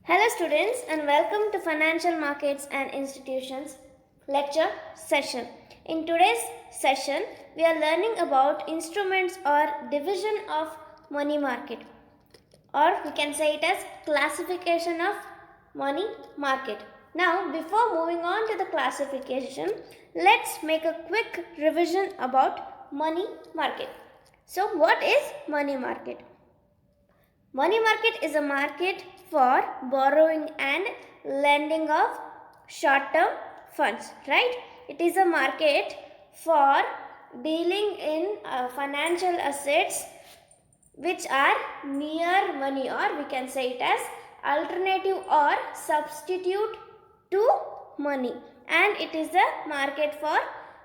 Hello students and welcome to Financial Markets and Institutions lecture session. In today's session, we are learning about instruments or division of money market, or we can say it as classification of money market. Now, before moving on to the classification, let's make a quick revision about money market. So, what is money market? Money market is a market for borrowing and lending of short term funds, right? It is a market for dealing in financial assets which are near money, or we can say it as alternative or substitute to money, and it is a market for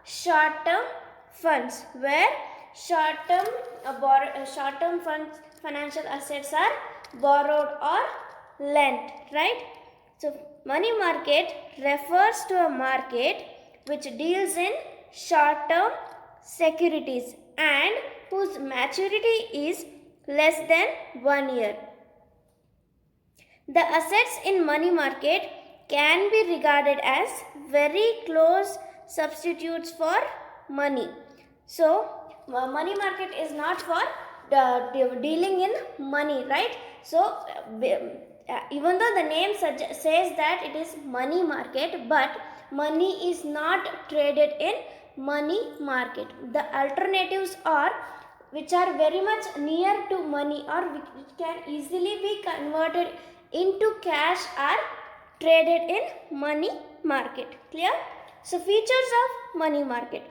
short term funds where short term funds financial assets are borrowed or lent, right? So money market refers to a market which deals in short term securities and whose maturity is less than 1 year. The assets in money market can be regarded as very close substitutes for money. So, money market is not for dealing in money, right? So, even though the name says that it is money market, but money is not traded in money market. The alternatives are which are very much near to money or which can easily be converted into cash are traded in money market. Clear? So features of money market.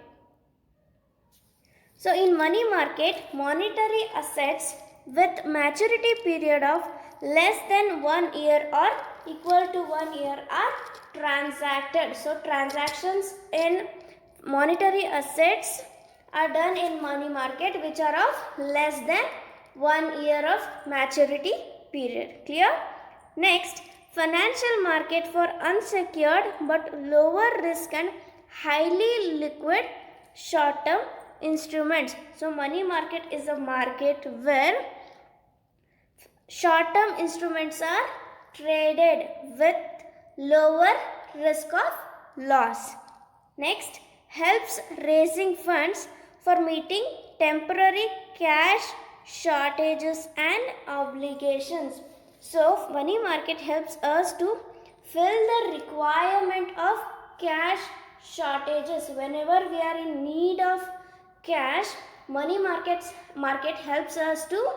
So in money market, monetary assets with maturity period of less than 1 year or equal to 1 year are transacted. So transactions in monetary assets are done in money market which are of less than 1 year of maturity period. Clear? Next, financial market for unsecured but lower risk and highly liquid short term instruments. So money market is a market where short term instruments are traded with lower risk of loss. Next, helps raising funds for meeting temporary cash shortages and obligations. So money market helps us to fill the requirement of cash shortages. Whenever we are in need of cash, money market helps us to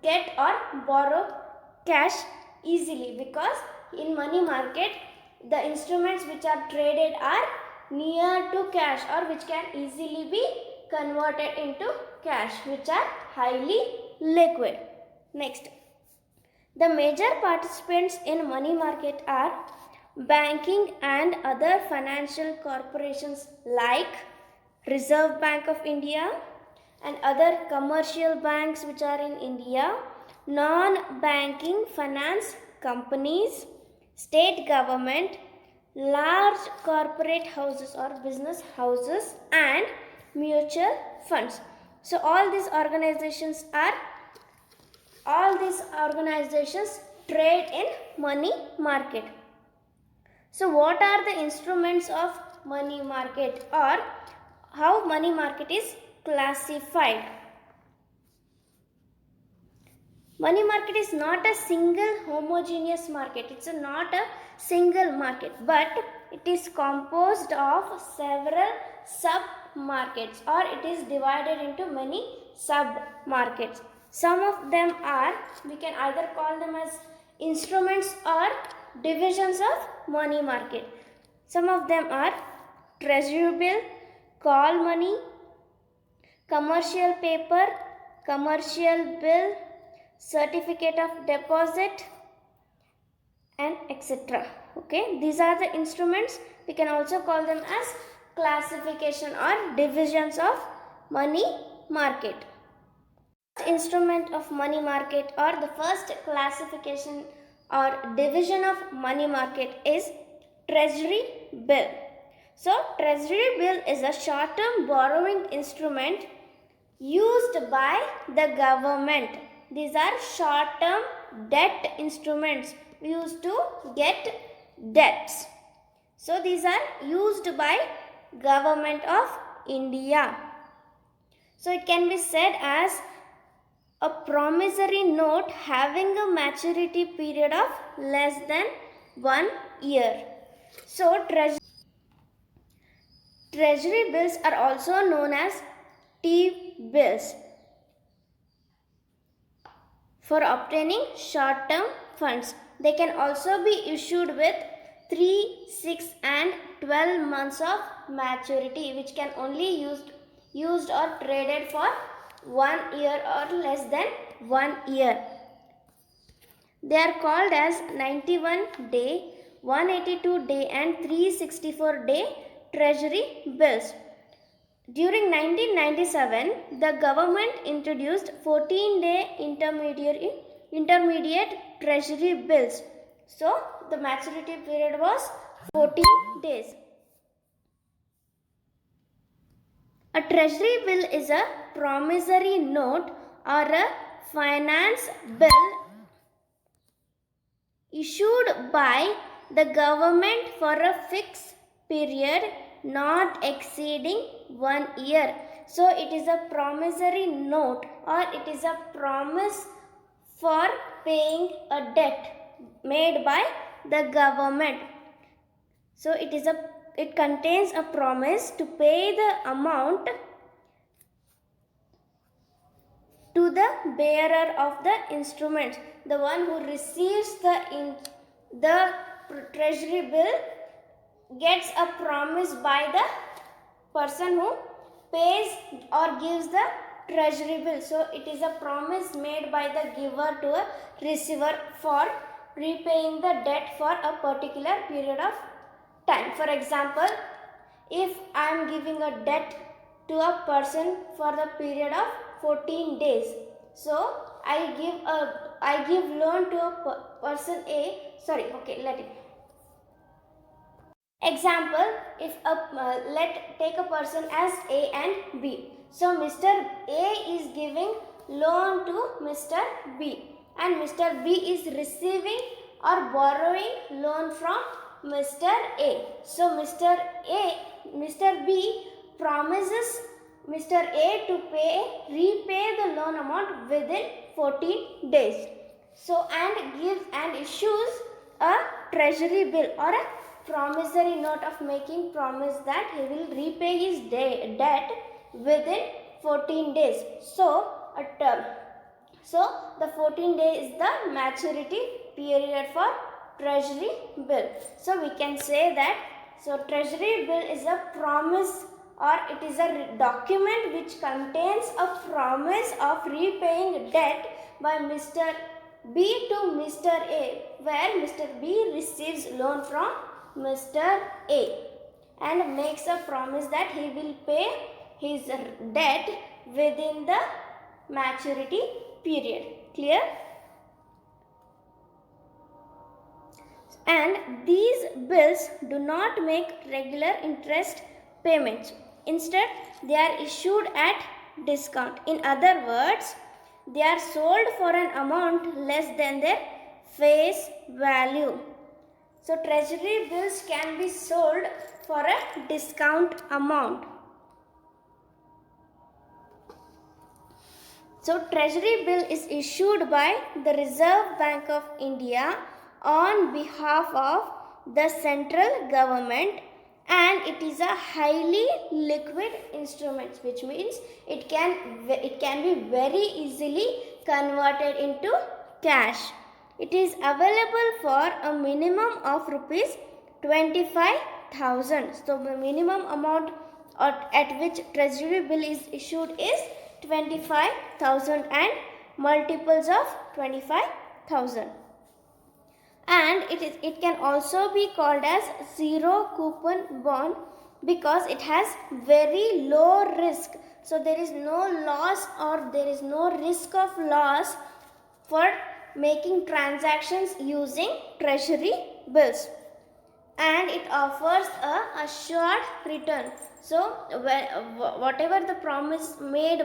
get or borrow cash easily, because in money market the instruments which are traded are near to cash or which can easily be converted into cash, which are highly liquid. Next, the major participants in money market are banking and other financial corporations like Reserve Bank of India and other commercial banks which are in India, non-banking finance companies, state government, large corporate houses or business houses, and mutual funds. So all these organizations trade in money market. So what are the instruments of money market, or how money market is classified? Money market is not a single homogeneous market. It's not a single market, but it is composed of several sub markets, or it is divided into many sub markets. Some of them are, we can either call them as instruments or divisions of money market. Some of them are treasury bill, call money, commercial paper, commercial bill, certificate of deposit, and etc. Okay, these are the instruments. We can also call them as classification or divisions of money market. Instrument of money market, or the first classification or division of money market, is treasury bill. So treasury bill is a short term borrowing instrument used by the government. These are short term debt instruments we used to get debts. So these are used by Government of India. So it can be said as a promissory note having a maturity period of less than 1 year. So treasury bills are also known as T-bills for obtaining short-term funds. They can also be issued with 3, 6 and 12 months of maturity, which can only used or traded for 1 year or less than 1 year. They are called as 91 day, 182 day and 364 day treasury bills. During 1997, the government introduced 14-day intermediate treasury bills. So, the maturity period was 14 days. A treasury bill is a promissory note or a finance bill issued by the government for a fixed period not exceeding 1 year. So it is a promissory note or it is a promise for paying a debt made by the government. So it contains a promise to pay the amount to the bearer of the instrument. The one who receives the treasury bill gets a promise by the person who pays or gives the treasury bill. So it is a promise made by the giver to a receiver for repaying the debt for a particular period of time. For example, if I am giving a debt to a person for the period of 14 days, so I give loan to a person A. Example, if take a person as A and B. So Mr. A is giving loan to Mr. B and Mr. B is receiving or borrowing loan from Mr. A. So Mr. B promises Mr. A to repay the loan amount within 14 days. So and issues a treasury bill or a promissory note of making promise that he will repay his debt within 14 days. So the 14 days is the maturity period for treasury bill. So we can say that treasury bill is a promise or it is a document which contains a promise of repaying debt by Mr. B to Mr. A, where Mr. B receives loan from Mr. A and makes a promise that he will pay his debt within the maturity period. Clear? And these bills do not make regular interest payments. Instead, they are issued at discount. In other words, they are sold for an amount less than their face value. So treasury bills can be sold for a discount amount. So treasury bill is issued by the Reserve Bank of India on behalf of the central government, and it is a highly liquid instrument, which means it can be very easily converted into cash. It is available for a minimum of rupees 25,000. So the minimum amount at which treasury bill is issued is 25,000 and multiples of 25,000. And it can also be called as zero coupon bond because it has very low risk. So there is no loss or there is no risk of loss for making transactions using treasury bills, and it offers a assured return. So whatever the promise made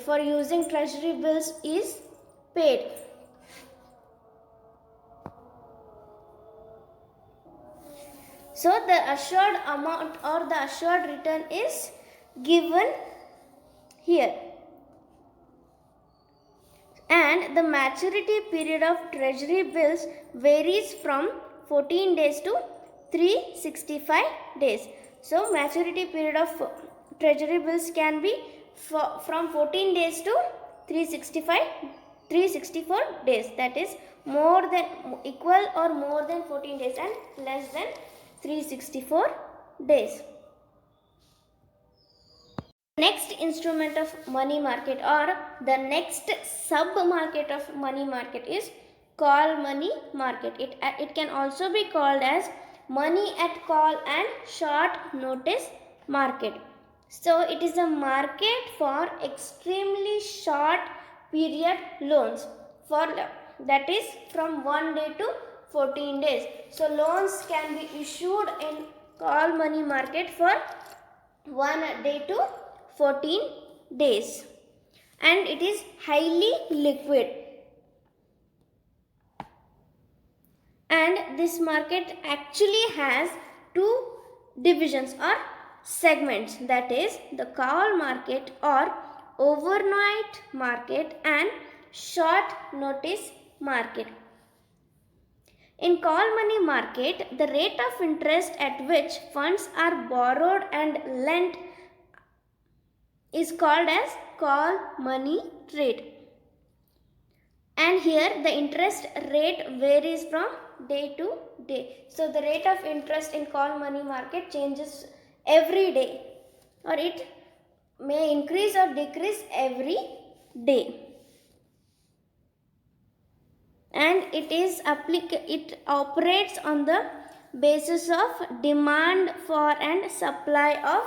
for using treasury bills is paid. So the assured amount or the assured return is given here. And the maturity period of treasury bills varies from 14 days to 365 days. So maturity period of treasury bills can be from 14 days to 364 days, that is more than equal or more than 14 days and less than 364 days. Next instrument of money market or the next sub market of money market is call money market. It can also be called as money at call and short notice market. So it is a market for extremely short period loans, for that is from 1 day to 14 days. So loans can be issued in call money market for 1 day to 14 days, and it is highly liquid. And this market actually has two divisions or segments, that is the call market or overnight market and short notice market. In call money market, the rate of interest at which funds are borrowed and lent is called as call money rate. And here the interest rate varies from day to day. So the rate of interest in call money market changes every day, or it may increase or decrease every day. And it operates on the basis of demand for and supply of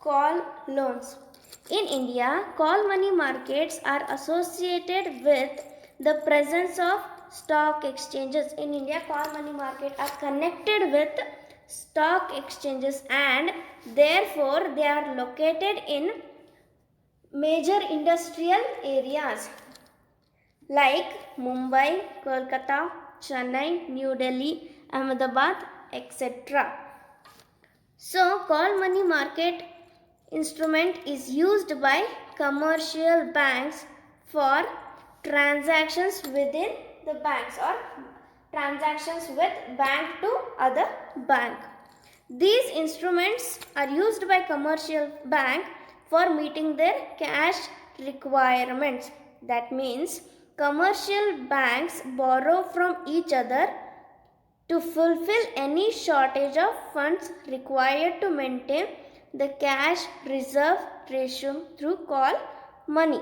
call loans. In India, call money markets are associated with the presence of stock exchanges. In India, call money market are connected with stock exchanges, and therefore they are located in major industrial areas like Mumbai, Kolkata, Chennai, New Delhi, Ahmedabad, etc. So, call money market instrument is used by commercial banks for transactions within the banks or transactions with bank to other bank. These instruments are used by commercial bank for meeting their cash requirements. That means commercial banks borrow from each other to fulfill any shortage of funds required to maintain the cash reserve ratio through call money.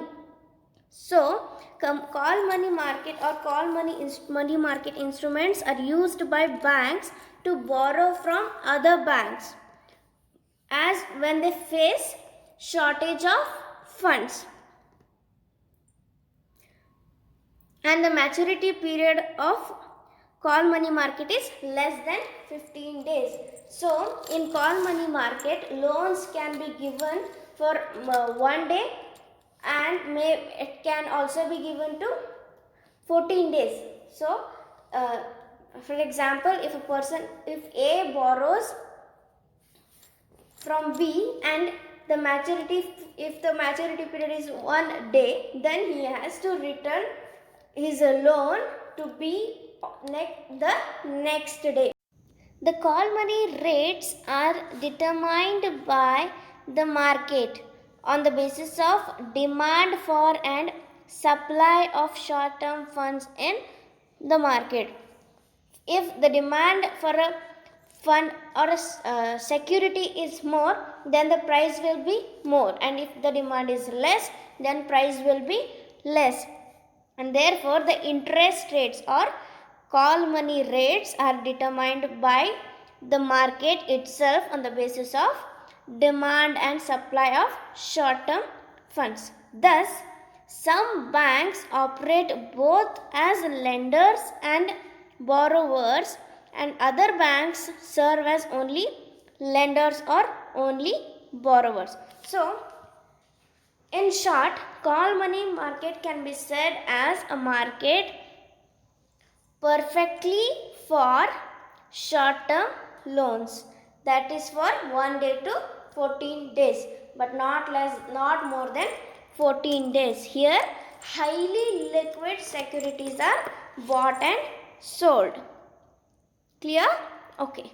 So, call money market or call money market instruments are used by banks to borrow from other banks as when they face shortage of funds. And the maturity period of call money market is less than 15 days. So, in call money market, loans can be given for 1 day, and it can also be given to 14 days. So, for example, if A borrows from B and if the maturity period is 1 day, then he has to return his loan to B the next day. The call money rates are determined by the market on the basis of demand for and supply of short-term funds in the market. If the demand for a fund or a security is more, then the price will be more, and if the demand is less, then price will be less. And therefore the interest rates or call money rates are determined by the market itself on the basis of demand and supply of short-term funds. Thus, some banks operate both as lenders and borrowers, and other banks serve as only lenders or only borrowers. So, in short, call money market can be said as a market perfectly for short-term loans. That is for 1 day to 14 days, but not more than 14 days. Here, highly liquid securities are bought and sold. Clear? Okay.